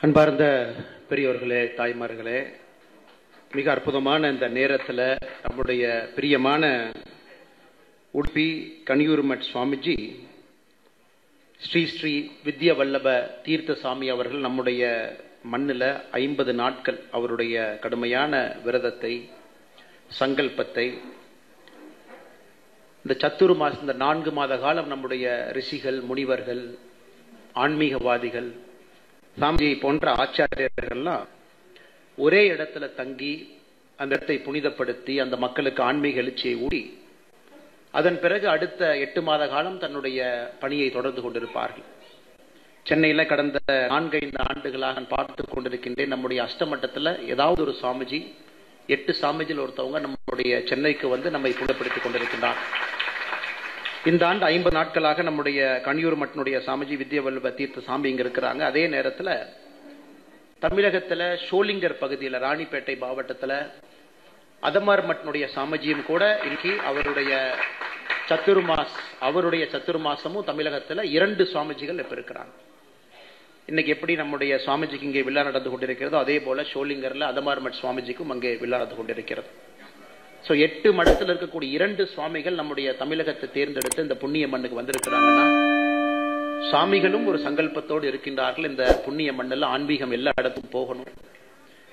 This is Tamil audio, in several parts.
அன்பார்ந்த பெரியோர்களே, தாய்மார்களே, மிக அற்புதமான இந்த நேரத்தில் நம்முடைய பிரியமான உடுப்பி கனியூர்மட் சுவாமிஜி ஸ்ரீ ஸ்ரீ வித்ய வல்லப தீர்த்தசாமி அவர்கள் நம்முடைய மண்ணில் 50 நாட்கள் அவருடைய கடுமையான விரதத்தை, சங்கல்பத்தை, இந்த சத்துரு மாசம், இந்த 4 மாத காலம் நம்முடைய ரிஷிகள், முனிவர்கள், ஆன்மீகவாதிகள், சாமியை போன்ற ஆச்சாரியர்கள்லாம் ஒரே இடத்துல தங்கி அந்த இடத்தை புனிதப்படுத்தி அந்த மக்களுக்கு ஆன்மீக எழுச்சியை ஊடி அதன் பிறகு அடுத்த 8 மாத காலம் தன்னுடைய பணியை தொடர்ந்து கொண்டிருப்பார்கள். சென்னையில் கடந்த 4-5 ஆண்டுகளாக நான் பார்த்து கொண்டிருக்கின்றேன். நம்முடைய அஷ்டமட்டத்தில் ஏதாவது ஒரு சாமிஜி, 8 சாமிஜில் ஒருத்தவங்க நம்முடைய சென்னைக்கு வந்து நம்மை புனிதப்படுத்திக் கொண்டிருக்கின்றார். இந்த ஆண்டு 50 நாட்களாக நம்முடைய கனியூர் மட்டனுடைய சாமிஜி வித்ய வல்லப தீர்த்த சாமி இங்க இருக்கிறாங்க. அதே நேரத்தில் தமிழகத்தில் ஷோலிங்கர் பகுதியில், ராணிப்பேட்டை மாவட்டத்தில் அதமார் மட்டனுடைய சாமிஜியும் கூட இன்னைக்கு அவருடைய சத்துருமாசமும் தமிழகத்தில் 2 சுவாமிஜிகள் இப்ப இருக்கிறாங்க. இன்னைக்கு எப்படி நம்முடைய சுவாமிஜிக்கு இங்கே விழா நடந்து கொண்டிருக்கிறதோ அதே போல ஷோலிங்கர்ல அதமார் மட் சுவாமிஜிக்கும் அங்கே விழா நடந்து கொண்டிருக்கிறது. 8 மடத்தில் இருக்கக்கூடிய 2 சுவாமிகள் நம்முடைய தமிழகத்தை தேர்ந்தெடுத்து இந்த புண்ணிய மண்ணுக்கு வந்திருக்கிறாங்கன்னா, சுவாமிகளும் ஒரு சங்கல்பத்தோடு இருக்கின்றார்கள். இந்த புண்ணிய மண்ணில் ஆன்மீகம் எல்லா இடத்துக்கும் போகணும்,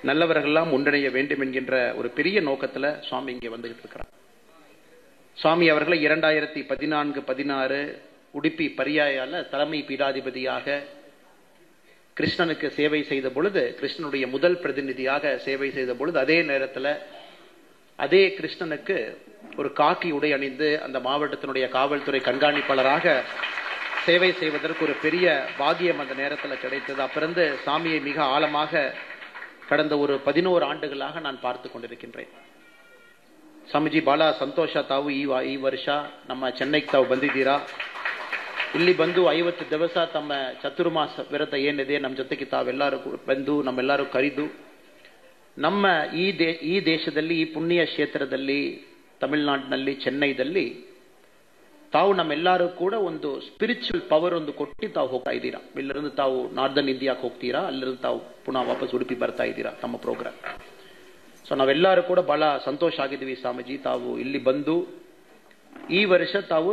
நல்லவர்கள்லாம் ஒன்றிணைய வேண்டும் என்கின்ற ஒரு பெரிய நோக்கத்துல சுவாமி இங்கே வந்துகிட்டு இருக்கிறார். சுவாமி அவர்களை 2014-16 உடுப்பி பரியாயால தலைமை பீடாதிபதியாக கிருஷ்ணனுக்கு சேவை செய்த பொழுது, கிருஷ்ணனுடைய முதல் பிரதிநிதியாக சேவை செய்த பொழுது, அதே நேரத்தில் அதே கிருஷ்ணனுக்கு ஒரு காக்கி உடை அணிந்து அந்த மாவட்டத்தினுடைய காவல்துறை கண்காணிப்பாளராக சேவை செய்வதற்கு ஒரு பெரிய பாக்கியம் அந்த நேரத்தில் கிடைத்தது. அப்பிருந்து சாமியை மிக ஆழமாக கடந்த ஒரு 11 ஆண்டுகளாக நான் பார்த்து கொண்டிருக்கின்றேன். ಸ್ವಾಮೀಜಿ ಬಹಳ ಸಂತೋಷ. ತಾವು ಈ ವರ್ಷ ನಮ್ಮ ಚೆನ್ನೈಗೆ ತಾವು ಬಂದಿದ್ದೀರಾ. ಇಲ್ಲಿ ಬಂದು 50 ದಿವಸ ತಮ್ಮ ಚತುರ್ಮಾಸ ವ್ರತ ಏನಿದೆ ನಮ್ಮ ಜೊತೆಗೆ ತಾವೆಲ್ಲರೂ ಬಂದು ನಮ್ಮೆಲ್ಲರೂ ಕರೆದು ನಮ್ಮ ಈ ದೇಶದಲ್ಲಿ, ಈ ಪುಣ್ಯ ಕ್ಷೇತ್ರದಲ್ಲಿ, ತಮಿಳುನಾಡಿನಲ್ಲಿ, ಚೆನ್ನೈದಲ್ಲಿ ತಾವು ನಮ್ಮೆಲ್ಲರೂ ಕೂಡ ಒಂದು ಸ್ಪಿರಿಚುವಲ್ ಪವರ್ ಒಂದು ಕೊಟ್ಟು ತಾವು ಹೋಗ್ತಾ ಇದ್ದೀರಾ. ಇಲ್ಲಿருந்து ತಾವು ನಾರ್ದರ್ನ್ ಇಂಡಿಯಾಕ್ಕೆ ಹೋಗ್ತೀರಾ, ಅಲ್ಲಿருந்து ತಾವು ಪುನಃ ವಾಪಸ್ ಉಡುಪಿ ಬರ್ತಾ ಇದ್ದೀರಾ ತಮ್ಮ ಪ್ರೋಗ್ರಾಮ್. ಸೊ ನಾವೆಲ್ಲರೂ ಕೂಡ ಬಹಳ ಸಂತೋಷ ಆಗಿದ್ದೀವಿ ಸ್ವಾಮೀಜಿ. ತಾವು ಇಲ್ಲಿ ಬಂದು ಈ ವರ್ಷ ತಾವು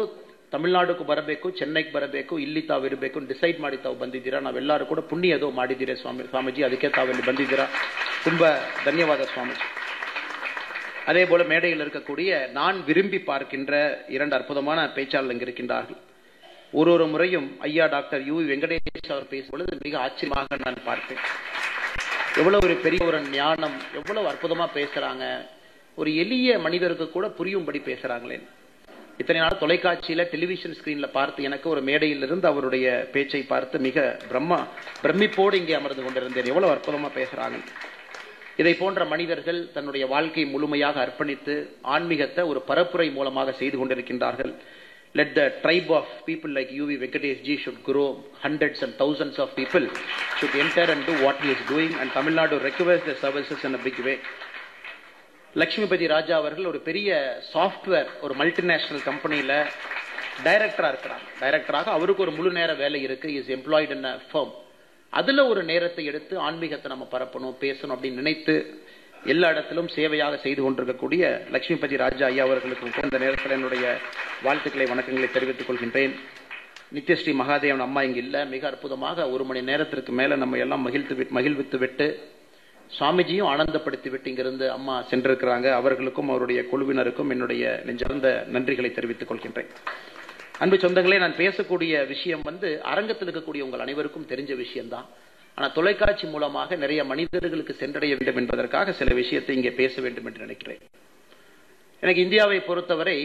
ತಮಿಳುನಾಡಿಗೆ ಬರಬೇಕು, ಚೆನ್ನೈಗೆ ಬರಬೇಕು, ಇಲ್ಲಿ ತಾವು ಇರಬೇಕು ಡಿಸೈಡ್ ಮಾಡಿ ತಾವು ಬಂದಿದ್ದೀರಾ. ನಾವೆಲ್ಲರೂ ಕೂಡ ಪುಣ್ಯದೋ ಮಾಡಿದ್ದೀರಾ ಸ್ವಾಮೀಜಿ, ಅದಕ್ಕೆ ತಾವಿಲ್ಲಿ ಬಂದಿದ್ದೀರಾ. ತುಂಬಾ ಧನ್ಯವಾದ ಸ್ವಾಮೀಜಿ. அதே போல மேடையில் இருக்கக்கூடிய நான் விரும்பி பார்க்கின்ற 2 அற்புதமான பேச்சாளர்கள் இங்கு இருக்கின்றார்கள். ஒரு முறையும் ஐயா டாக்டர் யு வெங்கடேஷ் அவர் பேசும்பொழுது மிக ஆச்சரியமாக நான் பார்ப்பேன். எவ்வளவு ஒரு பெரிய ஒரு ஞானம், எவ்வளவு அற்புதமா பேசுறாங்க, ஒரு எளிய மனிதருக்கு கூட புரியும்படி பேசுறாங்களே. இத்தனை நாள் தொலைக்காட்சியில, டெலிவிஷன் ஸ்கிரீன்ல பார்த்து எனக்கு ஒரு மேடையில் இருந்து அவருடைய பேச்சை பார்த்து மிக பிரமிப்போடு இங்கே அமர்ந்து கொண்டிருந்தேன். எவ்வளவு அற்புதமா பேசுறாங்க. இதை போன்ற மனிதர்கள் தன்னுடைய வாழ்க்கையை முழுமையாக அர்ப்பணித்து ஆன்மீகத்தை ஒரு பரப்புரை மூலமாக செய்து கொண்டிருக்கின்றார்கள். Let the tribe of people like U.V. Venkatesh ji should grow. Hundreds and thousands of people should enter and do what he is doing, and Tamil Nadu requires their services in a big way. Lakshmipathi ராஜா அவர்கள் ஒரு பெரிய சாஃப்ட்வேர், ஒரு மல்டிநேஷனல் கம்பெனியில டைரக்டரா இருக்கிறார். டைரக்டராக அவருக்கு ஒரு முழு நேர வேலை இருக்கு. Is employed in a firm. அதுல ஒரு நேரத்தை எடுத்து ஆன்மீகத்தை நம்ம பரப்பணும், பேசணும் அப்படின்னு நினைத்து எல்லா இடத்திலும் சேவையாக செய்து கொண்டிருக்கக்கூடிய லட்சுமிபதி ராஜா ஐயா அவர்களுக்கு இந்த நேரத்தில் என்னுடைய வாழ்த்துக்களை, வணக்கங்களை தெரிவித்துக் கொள்கின்றேன். நித்யஸ்ரீ மகாதேவன் அம்மா இங்கு இல்ல. மிக அற்புதமாக 1 மணி நேரத்திற்கு மேல நம்ம எல்லாம் மகிழ்வித்து விட்டு சுவாமிஜியும் ஆனந்தப்படுத்தி விட்டு இங்கிருந்து அம்மா சென்றிருக்கிறாங்க. அவர்களுக்கும் அவருடைய குழுவினருக்கும் என்னுடைய நெஞ்சார்ந்த நன்றிகளை தெரிவித்துக் கொள்கின்றேன். அன்பு சொந்தங்களே, நான் பேசக்கூடிய விஷயம் அரங்கத்தில் இருக்கக்கூடிய உங்கள் அனைவருக்கும் தெரிஞ்ச விஷயம்தான். ஆனால் தொலைக்காட்சி மூலமாக நிறைய மனிதர்களுக்கு சென்றடைய வேண்டும் என்பதற்காக சில விஷயத்தை இங்கே பேச வேண்டும் என்று நினைக்கிறேன். எனக்கு இந்தியாவை பொறுத்தவரை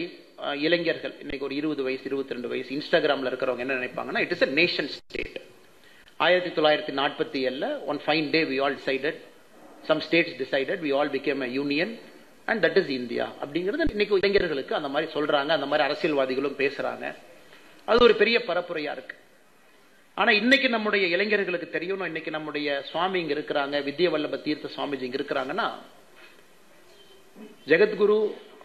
இளைஞர்கள் இன்னைக்கு ஒரு 20 வயசு, 22 வயசு இன்ஸ்டாகிராம்ல இருக்கிறவங்க என்ன நினைப்பாங்கன்னா, it is a nation state. 1947 one fine day we all decided, some states decided, we all became a union and that is India அப்படிங்கிறது இன்னைக்கு இளைஞர்களுக்கு அந்த மாதிரி சொல்றாங்க. அந்த மாதிரி அரசியல்வாதிகளும் பேசுறாங்க. அது ஒரு பெரிய பரப்புரையா இருக்கு. ஆனா இன்னைக்கு நம்முடைய இளைஞர்களுக்கு தெரியணும், இன்னைக்கு நம்முடைய சுவாமி இங்க இருக்கிறாங்க, வித்ய வல்லப தீர்த்த சுவாமிஜி இங்க இருக்கிறாங்கன்னா, ஜெகத்குரு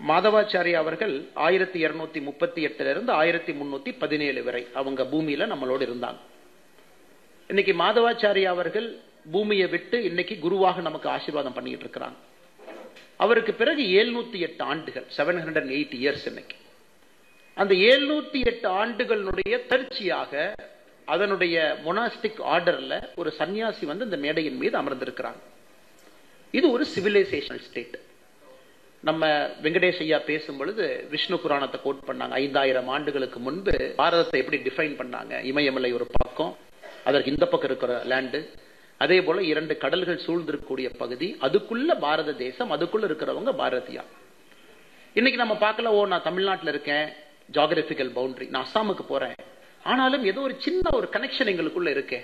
மாதவாச்சாரிய அவர்கள் 1238 1317 வரை அவங்க பூமியில நம்மளோடு இருந்தாங்க. இன்னைக்கு மாதவாச்சாரியா அவர்கள் பூமியை விட்டு இன்னைக்கு குருவாக நமக்கு ஆசீர்வாதம் பண்ணிட்டு இருக்கிறாங்க. அவருக்கு பிறகு 708 ஆண்டுகள், 708 இயர்ஸ் இன்னைக்கு. அந்த 708 ஆண்டுகளுடைய தொடர்ச்சியாக அதனுடைய மொனாஸ்டிக் ஆர்டர்ல ஒரு சன்னியாசி வந்து இந்த மேடையின் மீது அமர்ந்திருக்கிறாங்க. இது ஒரு சிவிலைசேஷனல் ஸ்டேட். நம்ம வெங்கடேஷ் ஐயா பேசும் பொழுது விஷ்ணு புராணத்தை கோட் பண்ணாங்க. 5000 ஆண்டுகளுக்கு முன்பு பாரதத்தை எப்படி டிஃபைன் பண்ணாங்க. இமயமலை ஒரு பக்கம், அதற்கு இந்த பக்கம் இருக்கிற லேண்டு, அதே போல 2 கடல்கள் சூழ்ந்திருக்கக்கூடிய பகுதி, அதுக்குள்ள பாரத தேசம், அதுக்குள்ள இருக்கிறவங்க பாரதியா. இன்னைக்கு நம்ம பார்க்கல, ஓ நான் தமிழ்நாட்டில் இருக்கேன், ஜியோகிராபிக்கல் பவுண்டரி, நான் அஸ்ஸாமுக்கு போறேன், ஆனாலும் ஏதோ ஒரு சின்ன ஒரு கனெக்ஷன் எங்களுக்குள்ள இருக்கே.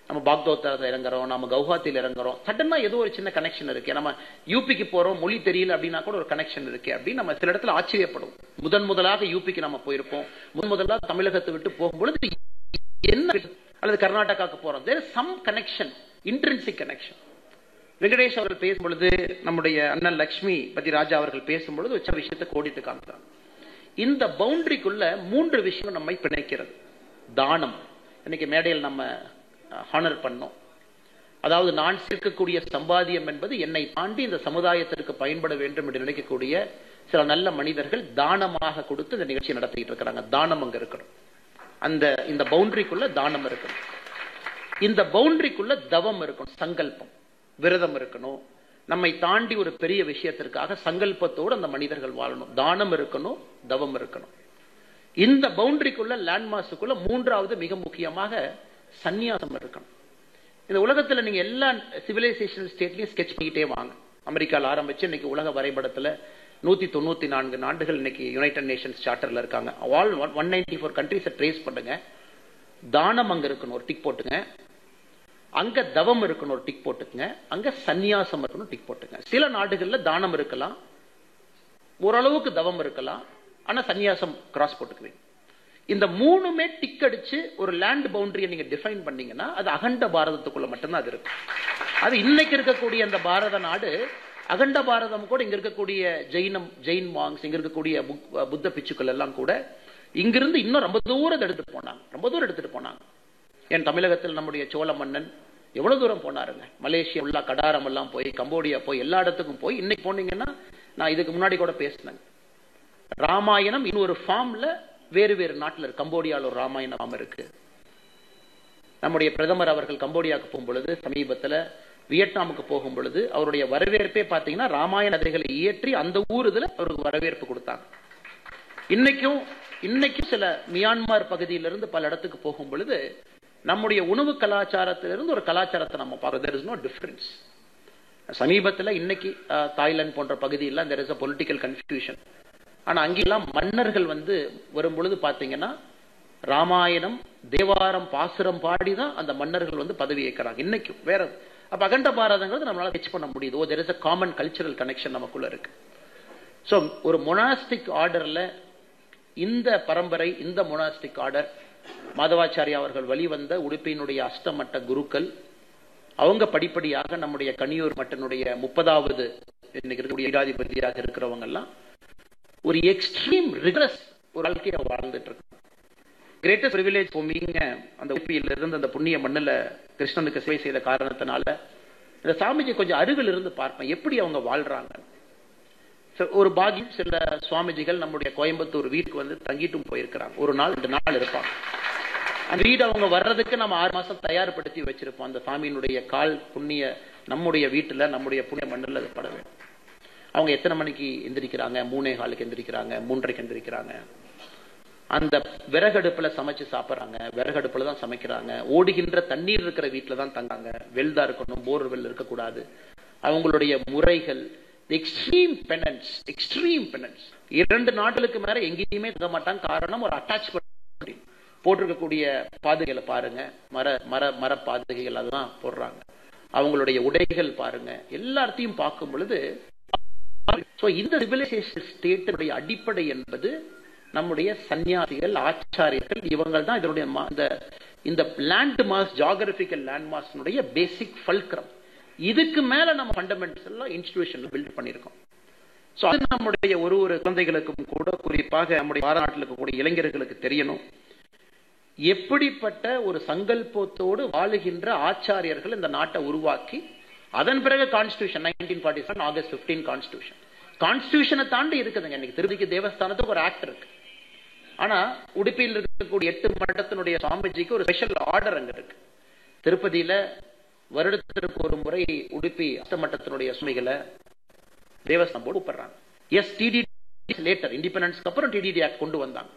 நம்ம பாக்தோத்தில் இறங்குறோம், நம்ம கவுஹாத்தியில் இறங்குறோம், சடனா ஏதோ ஒரு சின்ன கனெக்ஷன் இருக்கு. நம்ம யூபிக்கு போறோம், மொழி தெரியல அப்படின்னா கூட ஒரு கனெக்ஷன் இருக்கு அப்படின்னு நம்ம சில இடத்துல ஆச்சரியப்படும். முதலாக யூபிக்கு நம்ம போயிருப்போம், முதலாக தமிழகத்தை விட்டு போகும்பொழுது என்ன, அல்லது கர்நாடகாவுக்கு போறோம், there is some connection, intrinsic connection. Venkatesh அவர்கள் பேசும்பொழுது, நம்முடைய அண்ணன் லட்சுமி பதி ராஜா அவர்கள் பேசும்பொழுது வச்ச விஷயத்தை கோடித்து காமிக்கிறாங்க. இந்த பவுண்டரிக்குள்ள 3 விஷயம் நம்மை பிணைக்கிறது. தானம், இன்னைக்கு மேடையில் நம்ம ஹானர் பண்ணோம். அதாவது நான் சேர்க்கக்கூடிய சம்பாதியம் என்பது என்னை தாண்டி இந்த சமுதாயத்திற்கு பயன்பட வேண்டும் என்று நினைக்கக்கூடிய சில நல்ல மனிதர்கள் தானமாக கொடுத்து இந்த நிகழ்ச்சி நடத்திட்டு இருக்கிறாங்க. தானம் அங்க இருக்கணும். இந்த பவுண்டரிக்குள்ள தானம் இருக்கணும். இந்த பவுண்டரிக்குள்ள தவம் இருக்கணும், சங்கல்பம், விரதம் இருக்கணும். நம்மை தாண்டி ஒரு பெரிய விஷயத்திற்காக சங்கல்பத்தோடு அந்த மனிதர்கள் வாழணும். தானம் இருக்கணும், தவம் இருக்கணும். இந்த பவுண்டரிக்குள்ள லேண்ட்மாஸுக்குள்ள 3வது மிக முக்கியமாக சந்நியாசம் இருக்கணும். இந்த உலகத்துல நீங்க எல்லா சிவிலைசேஷன் ஸ்டேட்லயும் ஸ்கெட்ச் பண்ணிக்கிட்டே வாங்க. அமெரிக்கால ஆரம்பிச்சு இன்னைக்கு உலக வரைபடத்துல 194 நாடுகள் இன்னைக்கு யுனைடெட் நேஷன்ஸ் சார்ட்டர்ல இருக்காங்க. ஆல் 194 கண்ட்ரீஸை ட்ரேஸ் பண்ணுங்க. தானம் அங்க இருக்கணும், ஒரு டிக் போட்டுங்க. அங்க தவம் இருக்கணும், ஒரு டிக் போட்டுங்க. அங்க சந்நியாசம் இருக்கணும், டிக் போட்டுங்க. சில நாடுகள்ல தானம் இருக்கலாம், ஓரளவுக்கு தவம் இருக்கலாம், ஆனா சந்நியாசம் கிராஸ் போட்டுக்குவீங்க. இந்த 3மே டிக் அடிச்சு ஒரு லேண்ட் பவுண்டரியை நீங்க டிஃபைன் பண்ணீங்கன்னா அது அகண்ட பாரதத்துக்குள்ள மட்டும்தான் அது இருக்கு. அது இன்னைக்கு இருக்கக்கூடிய அந்த பாரத நாடு அகண்ட பாரதம் கூட இங்க இருக்கக்கூடிய ஜெயின் மாங்ஸ், இங்க இருக்கக்கூடிய புத்த பிச்சுக்கள் எல்லாம் கூட இங்கிருந்து இன்னும் ரொம்ப தூரம் எடுத்துட்டு போனாங்க. என் தமிழகத்தில் நம்முடைய சோழ மன்னன் எவ்வளவு தூரம் போனாருங்க. மலேசியா உள்ள கடாரம் எல்லாம் போய், கம்போடியா போய், எல்லா இடத்துக்கும் போய். இன்னைக்கு போனீங்கன்னா, நான் இதுக்கு முன்னாடி கூட பேசினேன், ராமாயணம் இன்னொரு ஃபார்ம்ல வேறு நாட்டில் இருக்கு. கம்போடியாவில் ஒரு ராமாயண ஃபார்ம் இருக்கு. நம்முடைய பிரதமர் அவர்கள் கம்போடியாவுக்கு போகும் பொழுது, சமீபத்தில் வியட்நாமுக்கு போகும் பொழுது, அவருடைய வரவேற்பே பார்த்தீங்கன்னா ராமாயண கதைகளை இயற்றி அந்த ஊருல அவருக்கு வரவேற்பு கொடுத்தாங்க. இன்னைக்கும் சில மியான்மர் பகுதியிலிருந்து பல இடத்துக்கு போகும் பொழுது நம்முடைய உணவு கலாச்சாரத்திலிருந்து ஒரு கலாச்சாரத்தை நம்ம பார்க்கிறோம். there is no difference. சமீபத்தில் இன்னைக்கு தாய்லாந்து போன்ற பகுதியில் there is a political confusion. ஆனா அங்கெல்லாம் மன்னர்கள் வந்து வரும் பொழுது பாத்தீங்கன்னா ராமாயணம், தேவாரம், பாசுரம் பாடிதான் அந்த மன்னர்கள் வந்து பதவி ஏற்கிறாங்க இன்னைக்கும். வேற அப்ப அகண்ட பாரதங்கிறது நம்மளால டச் பண்ண முடியுது. ஓ, there is a common cultural connection நமக்குள்ள இருக்கு. சோ ஒரு மொனாஸ்டிக் ஆர்டர்ல இந்த பரம்பரை, இந்த மொனாஸ்டிக் ஆர்டர், மாதவாச்சாரியா அவர்கள் வழிவந்த உடுப்பினுடைய அஷ்டமட்ட குருக்கள், அவங்க படிப்படியாக நம்முடைய கனியூர் மட்டனுடைய 30வது இன்னைக்கு இருக்கக்கூடிய பீடாதிபதியாக இருக்கிறவங்க எல்லாம் ஒரு எக்ஸ்ட்ரீம் ரிகரஸ் ஒரு வாழ்க்கையை வாழ்ந்துட்டு இருக்கு. கிரேட்டஸ்ட் பிரிவிலேஜ் போமீங்க அந்த உப்பியில இருந்து அந்த புண்ணிய மண்ணில் கிருஷ்ணனுக்கு சேவை செய்த காரணத்தினால இந்த சாமிஜி கொஞ்சம் அருகில் இருந்து பார்ப்பேன் எப்படி அவங்க வாழ்றாங்க. ஒரு பாகியம் சில சுவாமிஜிகள் நம்முடைய கோயம்புத்தூர் வீட்டுக்கு வந்து தங்கிட்டும் போயிருக்கிறாங்க. 1 நாள் 2 நாள் இருப்பாங்க. அந்த வீடு அவங்க வர்றதுக்கு நம்ம 6 மாசம் தயார்படுத்தி வச்சிருப்போம். அந்த சாமியினுடைய கால் புண்ணிய நம்முடைய வீட்டுல, நம்முடைய புண்ணிய மண்ணில் அது பட வேண்டும். அவங்க எத்தனை மணிக்கு எந்திரிக்கிறாங்க? 3:15 எந்திரிக்கிறாங்க, 3:30 எந்திரிக்கிறாங்க. அந்த விறகடுப்புல சமைச்சு சாப்பிட்றாங்க, விறகடுப்புல தான் சமைக்கிறாங்க. ஓடுகின்ற தண்ணீர் இருக்கிற வீட்டுல தான் தங்காங்க. வெல் தான் இருக்கணும், போர் வெல் இருக்கக்கூடாது. அவங்களுடைய முறைகள் எக்ஸ்ட்ரீம் பெனன்ஸ். 2 நாட்களுக்கு மேல எங்கேயுமே தங்க மாட்டாங்க. காரணம் ஒரு அட்டாச்மெண்ட். போட்டிருக்கக்கூடிய பாதுகைகளை பாருங்க, மர பாதுகைகள் அதெல்லாம் போடுறாங்க. அவங்களுடைய உடைகள் பாருங்க, எல்லாத்தையும் பார்க்கும் பொழுது இந்த சிவிலைசேஷன் ஸ்டேட்டினுடைய அடிப்படை என்பது நம்முடைய சன்னியாசிகள், ஆச்சாரியர்கள், இவங்கள் தான் இதனுடைய இந்த லேண்ட் மாஸ், ஜியோகிராபிக்கல் லேண்ட் மாஸ்னுடைய பேசிக் ஃபல்க்ரம். இதுக்கு மேல நம்ம ஃபண்டமெண்டல்ஸ் எல்லாம் இன்ஸ்டிடியூஷன் பில்ட் பண்ணியிருக்கோம். சோ அது நம்முடைய ஒரு குழந்தைகளுக்கும் கூட, குறிப்பாக நம்முடைய பாரத நாட்டில் இருக்கக்கூடிய இளைஞர்களுக்கு தெரியணும். எப்படிப்பட்ட ஒரு சங்கல்பத்தோடு வாழுகின்ற ஆச்சாரியர்கள் இந்த நாட்டை உருவாக்கி அதன் பிறகு கான்ஸ்டிடியூஷன் 1947 ஆகஸ்ட் 15 கான்ஸ்டிடியூஷன். கான்ஸ்டிடியூஷனை தாண்டி இருக்குதுங்க. இன்னைக்கு திருப்பதிக்கு தேவஸ்தானத்துக்கு ஒரு ஆக்ட் இருக்கு. ஆனா உடுப்பியில் இருக்கக்கூடிய 8 மடத்தினுடைய சுவாமிஜிக்கு ஒரு ஸ்பெஷல் ஆர்டர் அங்க இருக்கு. திருப்பதியில வருடத்திற்கு ஒரு முறை உடுப்பி அஷ்டமட்டத்தினுடைய சுவாமிகளை தேவஸ்தானம் போர்டு கூப்பிடுறாங்க. எஸ், டிடிடி லேட்டர் இண்டிபெண்டன்ஸ்க்கு அப்புறம் டிடிடி ஆக்ட் கொண்டு வந்தாங்க.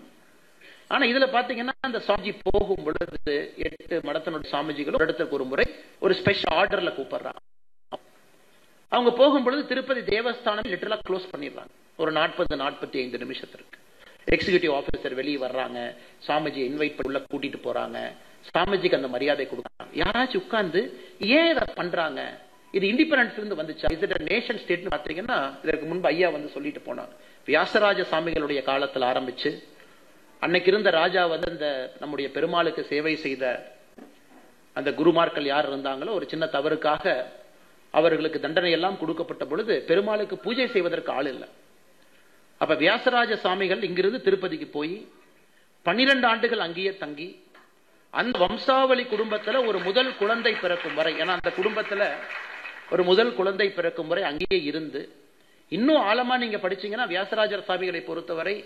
ஆனா இதுல பாத்தீங்கன்னா அந்த சுவாமிஜி போகும் பொழுது 8 மடத்தினுடைய சுவாமிஜிகளும் வருடத்திற்கு ஒரு முறை ஒரு ஸ்பெஷல் ஆர்டர்ல கூப்பிடுறாங்க. அவங்க போகும்பொழுது திருப்பதி தேவஸ்தானம் லிட்டரலா க்ளோஸ் பண்ணிடுறாங்க. ஒரு 40-45 நிமிஷத்திற்கு எக்ஸிகியூட்டிவ் ஆபீசர் வெளியே வர்றாங்க, சாமிஜி இன்வைட் உள்ள கூட்டிட்டு போறாங்க, சாமிஜிக்கு அந்த மரியாதை கொடுக்குறாங்க. யாராச்சும் உட்கார்ந்து ஏன் இதை பண்றாங்க, இது இண்டிபெண்டன்ஸ்ல இருந்து வந்துச்சா, இது நேஷன் ஸ்டேட் பாத்தீங்கன்னா இதற்கு முன்பு ஐயா வந்து சொல்லிட்டு போனாங்க. வியாசராஜ சாமிகளுடைய காலத்தில் ஆரம்பிச்சு அன்னைக்கு இருந்த ராஜா வந்து இந்த நம்முடைய பெருமாளுக்கு சேவை செய்த அந்த குருமார்கள் யார் இருந்தாங்களோ ஒரு சின்ன தவறுக்காக அவர்களுக்கு தண்டனை எல்லாம் கொடுக்கப்பட்ட பொழுது பெருமாளுக்கு பூஜை செய்வதற்கு ஆள் இல்லை. அப்ப வியாசராஜ சாமிகள் இங்கிருந்து திருப்பதிக்கு போய் 12 ஆண்டுகள் அங்கேயே தங்கி அந்த வம்சாவளி குடும்பத்துல ஒரு முதல் குழந்தை பிறக்கும் வரை, ஏன்னா அந்த குடும்பத்துல ஒரு முதல் குழந்தை பிறக்கும் வரை அங்கேயே இருந்து, இன்னும் ஆழமா நீங்க படிச்சீங்கன்னா வியாசராஜர் சாமிகளை பொறுத்தவரை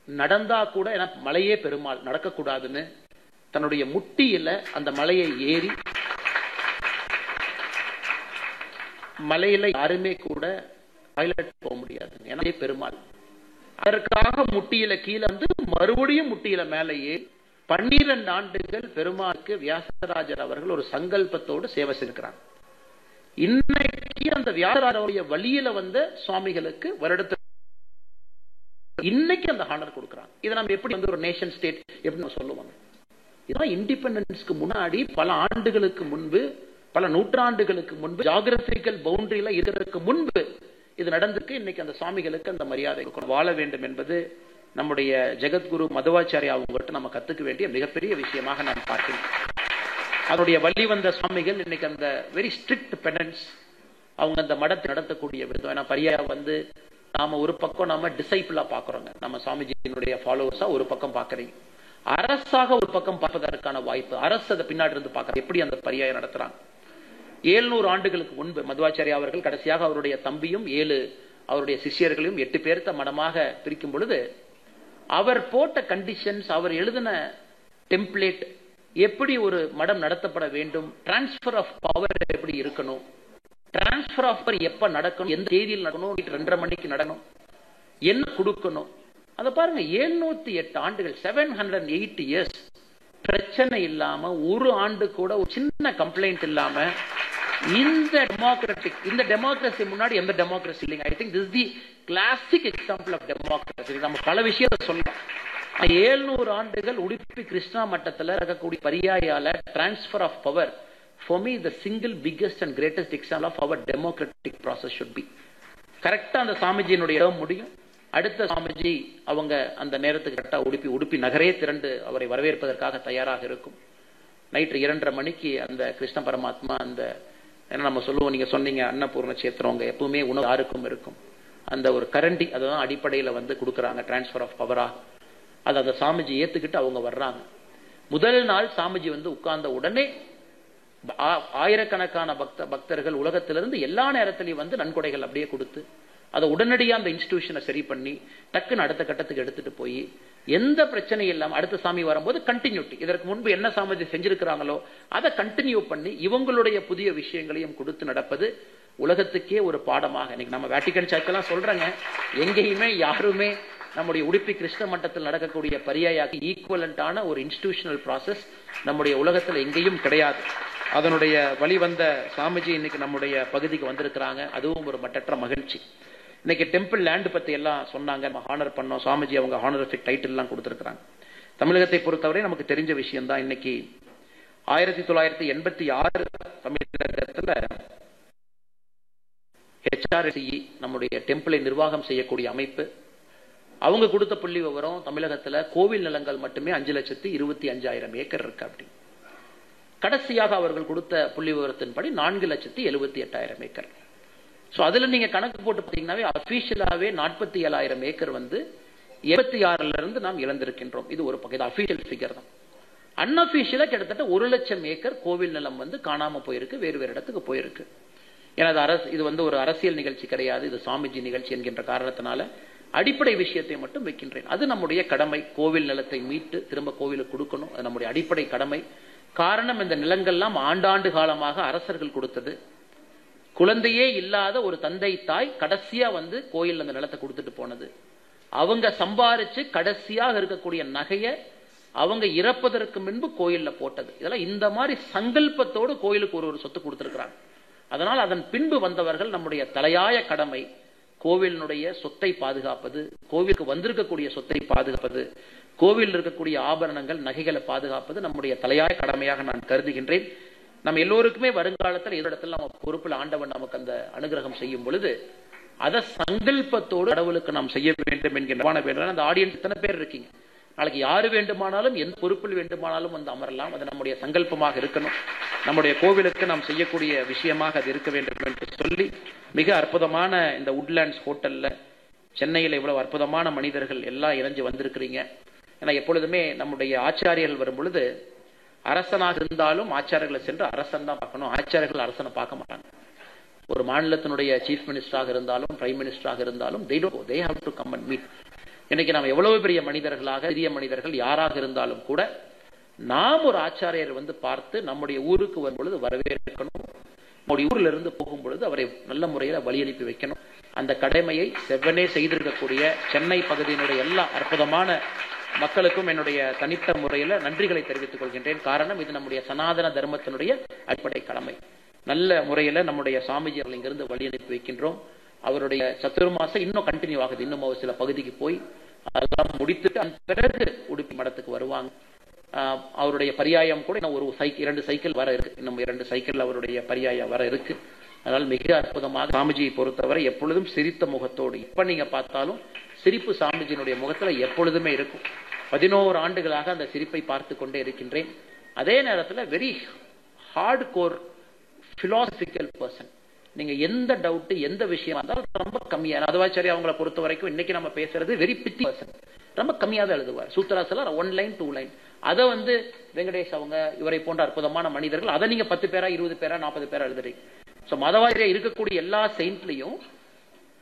நடந்தா கூட, ஏன்னா மலையே பெருமாள் நடக்கக்கூடாதுன்னு தன்னுடைய முட்டியில அந்த மலையை ஏறி, மலையில யாருமே கூட டாய்லெட் போக முடியாது, ஏன்னா பெருமாள். அதற்காக முட்டியில கீழே வந்து மறுபடியும் முட்டியில மேலே ஏறி 12 ஆண்டுகள் பெருமாளுக்கு வியாசராஜர் அவர்கள் ஒரு சங்கல்பத்தோடு சேவை செய்கிறாங்க. இன்னைக்கு அந்த வியாசராஜருடைய வழியில வந்த சுவாமிகளுக்கு வருடத்துக்கு இன்னைக்கு அந்த ஹானர் கொடுக்கிறாங்க. இதை நம்ம எப்படி வந்து ஒரு நேஷன் ஸ்டேட் எப்படி சொல்லுவாங்க? இதான் இண்டிபெண்டன்ஸ்க்கு முன்னாடி பல ஆண்டுகளுக்கு முன்பு, பல நூற்றாண்டுகளுக்கு முன்பு, ஜியோகிராபிக்கல் பவுண்டரியில இதற்கு முன்பு இது நடந்திருக்கு. இன்னைக்கு அந்த சுவாமிகளுக்கு அந்த மரியாதை வாழ வேண்டும் என்பது நம்முடைய ஜெகத்குரு மதுவாச்சாரியா அவங்ககிட்ட நம்ம கத்துக்க வேண்டிய மிகப்பெரிய விஷயமாக நான் பார்க்கிறேன். அதனுடைய வழி வந்த சுவாமிகள் இன்னைக்கு அந்த வெரி ஸ்ட்ரிக்ட் பெனன்ஸ் அவங்க அந்த மடத்தை நடத்தக்கூடிய விதம். ஏன்னா பரியா வந்து நாம ஒரு பக்கம் நாம டிசைபிளா பாக்குறோங்க, நம்ம சுவாமிஜியினுடைய ஃபாலோவர்ஸா ஒரு பக்கம் பாக்குறீங்க, அரசாக ஒரு பக்கம் பார்ப்பதற்கான வாய்ப்பு, அரசு அதை பின்னாடி இருந்து பார்க்க எப்படி அந்த பரியாயம் நடத்துறாங்க. 700 ஆண்டுகளுக்கு முன்பு மதுவாச்சாரியா அவர்கள் கடைசியாக அவருடைய தம்பியும் 7 அவருடைய சிஷ்யர்களையும் 8 பேர்த்த மடமாக பிரிக்கும் பொழுது அவர் போட்ட கண்டிஷன்ஸ், அவர் எழுதின டெம்ப்ளேட், எப்படி ஒரு மடம் நடத்தப்பட வேண்டும், டிரான்ஸ்பர் ஆஃப் பவர் எப்படி இருக்கணும், டிரான்ஸ்பர் ஆஃப் பவர் எப்ப நடக்கணும், எந்த தேதியில் நடக்கணும், 2:30 மணிக்கு நடக்கணும், என்ன கொடுக்கணும், அதை பாருங்க. 708 ஆண்டுகள், 708 இயர்ஸ் பிரச்சனை இல்லாம, ஒரு ஆண்டு கூட ஒரு சின்ன கம்ப்ளைண்ட் இல்லாம இந்த டெமோக்ராட்டிக், இந்த டெமோக்ரஸி முன்னாடி எந்த டெமோக்ரஸி இல்லைங்க. I think this the classic example of democracy. நம்ம பல விஷயத்தை சொல்லலாம். 700 ஆண்டுகள் உடுப்பி கிருஷ்ணா மட்டத்தில் இருக்கக்கூடிய பரியாயால transfer of power, for me the single biggest and greatest example of our democratic process should be. கரெக்டா அந்த சாமிஜியினுடைய இடம் முடியும், அடுத்த சாமிஜி அவங்க அந்த நேரத்துக்கு கரெக்டா உடுப்பி நகரே திரண்டு அவரை வரவேற்பதற்காக தயாராக இருக்கும். நைட்டு 2:30 மணிக்கு அந்த கிருஷ்ண பரமாத்மா அந்த என்ன நம்ம சொல்லுவோம், நீங்க சொன்னீங்க அன்னபூர்ண சேத்திரவங்க எப்பவுமே உணவு யாருக்கும் இருக்கும், அந்த ஒரு கரண்டி அதுதான் அடிப்படையில வந்து கொடுக்குறாங்க டிரான்ஸ்பர் ஆஃப் பவரா. அது அந்த சாமிஜி ஏத்துக்கிட்டு அவங்க வர்றாங்க. முதல் நாள் சாமிஜி வந்து உட்கார்ந்த உடனே ஆயிரக்கணக்கான பக்தர்கள் உலகத்திலிருந்து எல்லா நேரத்திலையும் வந்து நன்கொடைகள் அப்படியே கொடுத்து அதை உடனடியாக அந்த இன்ஸ்டிடியூஷனை சரி பண்ணி டக்குன்னு அடுத்த கட்டத்துக்கு எடுத்துட்டு போய் எந்த பிரச்சனையும் இல்லாம அடுத்த சாமி வரும்போது கண்டினியூட்டி, இதற்கு முன்பு என்ன சாமிஜி செஞ்சிருக்கிறாங்களோ அதை கண்டினியூ பண்ணி இவங்களுடைய புதிய விஷயங்களையும் கொடுத்து நடப்பது உலகத்துக்கே ஒரு பாடமாக. இன்னைக்கு நம்ம வேட்டிகன் சர்ச்செல்லாம் சொல்றாங்க, எங்கேயுமே யாருமே நம்முடைய உடுப்பி கிருஷ்ண மட்டத்தில் நடக்கக்கூடிய பரியாயாக்கு ஈக்குவலண்டான ஒரு இன்ஸ்டிடியூஷனல் ப்ராசஸ் நம்முடைய உலகத்தில் எங்கேயும் கிடையாது. அதனுடைய வழி வந்த சாமிஜி இன்னைக்கு நம்முடைய பகுதிக்கு வந்திருக்கிறாங்க, அதுவும் ஒரு மட்டற்ற மகிழ்ச்சி. இன்னைக்கு டெம்பிள் லேண்ட் பத்தி எல்லாம் சொன்னாங்க, நம்ம ஹானர் பண்ணோம், சாமிஜி அவங்க ஹானரிஃபிக் டைட்டில் எல்லாம் கொடுத்திருக்கிறாங்க. தமிழகத்தை பொறுத்தவரை நமக்கு தெரிஞ்ச விஷயம் தான். இன்னைக்கு 1986 தமிழகத்துல HRSE நம்முடைய டெம்பிளை நிர்வாகம் செய்யக்கூடிய அமைப்பு, அவங்க கொடுத்த புள்ளி விவரம் தமிழகத்துல கோவில் நிலங்கள் மட்டுமே 5,25,000 ஏக்கர் இருக்கு. அப்படி கடைசியாக அவர்கள் கொடுத்த புள்ளி விவரத்தின்படி 4,78,000 ஏக்கர். ஸோ அதுல நீங்க கணக்கு போட்டு பார்த்தீங்கன்னாவே அபிஷியலாவே 47,000 ஏக்கர் வந்து 86 இருந்து நாம் இழந்திருக்கின்றோம். இது ஒரு பக்கம், அபிஷியல் ஃபிகர் தான். அன்அபிஷியலா கிட்டத்தட்ட 1,00,000 ஏக்கர் கோவில் நிலம் காணாம போயிருக்கு, வேறு வேறு இடத்துக்கு போயிருக்கு. எனது அரசு இது ஒரு அரசியல் நிகழ்ச்சி கிடையாது, இது சாமிஜி நிகழ்ச்சி என்கின்ற காரணத்தினால அடிப்படை விஷயத்தை மட்டும் வைக்கின்றேன். அது நம்முடைய கடமை. கோவில் நிலத்தை மீட்டு திரும்ப கோவிலுக்கு கொடுக்கணும், அது நம்முடைய அடிப்படை கடமை. காரணம், இந்த நிலங்கள்லாம் ஆண்டாண்டு காலமாக அரசர்கள் கொடுத்தது. குழந்தையே இல்லாத ஒரு தந்தை தாய் கடைசியா கோயில் அந்த நிலத்தை கொடுத்துட்டு போனது. அவங்க சம்பாரிச்சு கடைசியாக இருக்கக்கூடிய நகையை அவங்க இறப்பதற்கு முன்பு கோயில்ல போட்டது. இதெல்லாம் இந்த மாதிரி சங்கல்பத்தோடு கோயிலுக்கு ஒரு சொத்து கொடுத்திருக்கிறாங்க. அதனால் அதன் பின்பு வந்தவர்கள் நம்முடைய தலையாய கடமை கோவிலினுடைய சொத்தை பாதுகாப்பது, கோவிலுக்கு வந்திருக்கக்கூடிய சொத்தை பாதுகாப்பது, கோவில் இருக்கக்கூடிய ஆபரணங்கள் நகைகளை பாதுகாப்பது நம்முடைய தலையாய கடமையாக நான் கருதுகின்றேன். நம்ம எல்லோருக்குமே வருங்காலத்தில் இடத்துல நம்ம பொறுப்பில் ஆண்டவன் நமக்கு அந்த அனுகிரகம் செய்யும் பொழுது அதை சங்கல்பத்தோடு கடவுளுக்கு நாம் செய்ய வேண்டும் என்கின்ற அந்த ஆடியன்ஸ் எத்தனை பேர் இருக்கீங்க, நாளைக்கு யாரு வேண்டுமானாலும் எந்த பொறுப்பில் வேண்டுமானாலும் அமரலாம். அது நம்முடைய சங்கல்பமாக இருக்கணும், நம்முடைய கோவிலுக்கு நாம் செய்யக்கூடிய விஷயமாக அது இருக்க வேண்டும் என்று சொல்லி, மிக அற்புதமான இந்த உட்லேண்ட்ஸ் ஹோட்டல்ல சென்னையில் இவ்வளவு அற்புதமான மனிதர்கள் எல்லாம் இணைஞ்சு வந்திருக்கிறீங்க. ஏன்னா எப்பொழுதுமே நம்முடைய ஆச்சாரியர்கள் வரும் பொழுது அரசனாக இருந்தாலும் ஆச்சாரியர்களை சென்று அரசன் தான் பார்க்கணும், ஆச்சாரியர்கள் அரசனை பார்க்க மாட்டாங்க. ஒரு மாநிலத்தினுடைய சீஃப் மினிஸ்டராக இருந்தாலும் பிரைம் மினிஸ்டராக இருந்தாலும் they have to come and meet. இன்னைக்கு நாம் எவ்வளவு பெரிய மனிதர்களாக சிறிய மனிதர்கள் யாராக இருந்தாலும் கூட நாம் ஒரு ஆச்சாரியர் பார்த்து நம்முடைய ஊருக்கு வரும் பொழுது வரவேற்கணும், நம்முடைய ஊர்ல இருந்து போகும் பொழுது அவரை நல்ல முறையில் வழி அனுப்பி வைக்கணும். அந்த கடமையை செவ்வனே செய்திருக்கக்கூடிய சென்னை பகுதியினுடைய எல்லா அற்புதமான மக்களுக்கும் என்னுடைய தனித்த முறையில் நன்றிகளை தெரிவித்துக் கொள்கின்றேன். காரணம், இது நம்முடைய சனாதன தர்மத்தினுடைய அடிப்படை கடமை. நல்ல முறையில் நம்முடைய சாமிஜிகள் இங்கிருந்து வழி அனுப்பி வைக்கின்றோம். அவருடைய சத்துர்மாசம் இன்னும் கண்டினியூ ஆகுது. இன்னும் அவர் சில பகுதிக்கு போய் அதெல்லாம் முடித்துட்டு அந்த பிறகு உடுப்பி மடத்துக்கு வருவாங்க. அவருடைய பரியாயம் கூட இன்னும் 2 சைக்கிள் வர இருக்கு, இன்னும் 2 சைக்கிள் அவருடைய பரியாயம் வர இருக்கு. அதனால் மிக அற்புதமாக சாமிஜியை பொறுத்தவரை எப்பொழுதும் சிரித்த முகத்தோடு, எப்ப நீங்க பார்த்தாலும் சிரிப்பு சாமிஜியினுடைய முகத்துல எப்பொழுதுமே இருக்கும். 11 ஆண்டுகளாக அந்த சிரிப்பை பார்த்து கொண்டே இருக்கின்றேன். அதே நேரத்தில் very hard core philosophical person. நீங்க எந்த டவுட் எந்த விஷயம் இருந்தாலும் ரொம்ப கம்மியான அதுவாச்சாரி அவங்களை பொறுத்த வரைக்கும் இன்னைக்கு நம்ம பேசுறது வெரி பித்தி பர்சன், ரொம்ப கம்மியாக தான் எழுதுவார். சூத்திராசல 1 லைன் 2 லைன். அதை வெங்கடேஷ் அவங்க இவரை போன்ற அற்புதமான மனிதர்கள் அதை நீங்க 10 பேரா 20 பேரா 40 பேரா எழுதுறீங்க. சோ மதவாதியா இருக்கக்கூடிய எல்லா செயின்ட்லயும்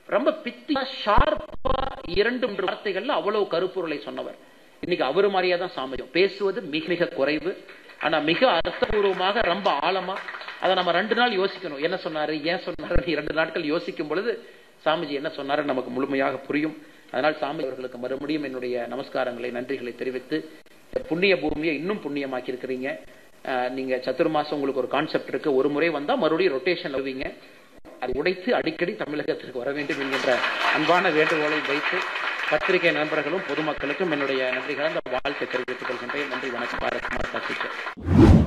ரொம்ப பித்தியா ஷார்ப்பா 2-3 வார்த்தைகள்ல அவ்வளவு கருப்பொருளை சொன்னவர். இன்னைக்கு அவரு மாதிரியா தான் சாமியும் பேசுவது மிக மிக குறைவு, ஆனா மிக அர்த்தபூர்வமாக ரொம்ப ஆழமா அதை நம்ம 2 நாள் யோசிக்கணும். என்ன சொன்னாரு ஏன் சொன்னாரு 2 நாட்கள் யோசிக்கும் பொழுது சாமிஜி என்ன சொன்னாரு நமக்கு முழுமையாக புரியும். அதனால் சாமி அவர்களுக்கு மறுபடியும் என்னுடைய நமஸ்காரங்களை நன்றிகளை தெரிவித்து, புண்ணிய பூமியை இன்னும் புண்ணியமாக்கி இருக்கிறீங்க. நீங்க சத்துர்மாசம் உங்களுக்கு ஒரு கான்செப்ட் இருக்கு, ஒரு முறை வந்தா மறுபடியும் ரொட்டேஷன் வருவீங்க, அதை உடைத்து அடிக்கடி தமிழகத்திற்கு வர வேண்டும் என்கின்ற அன்பான வேண்டுகோளை வைத்து பத்திரிகை நண்பர்களும் பொதுமக்களுக்கும் என்னுடைய நன்றி கலந்த வாழ்த்தை தெரிவித்துக் கொள்கின்றேன். நன்றி, வணக்கம். பாரத் மாதா கி ஜெய்.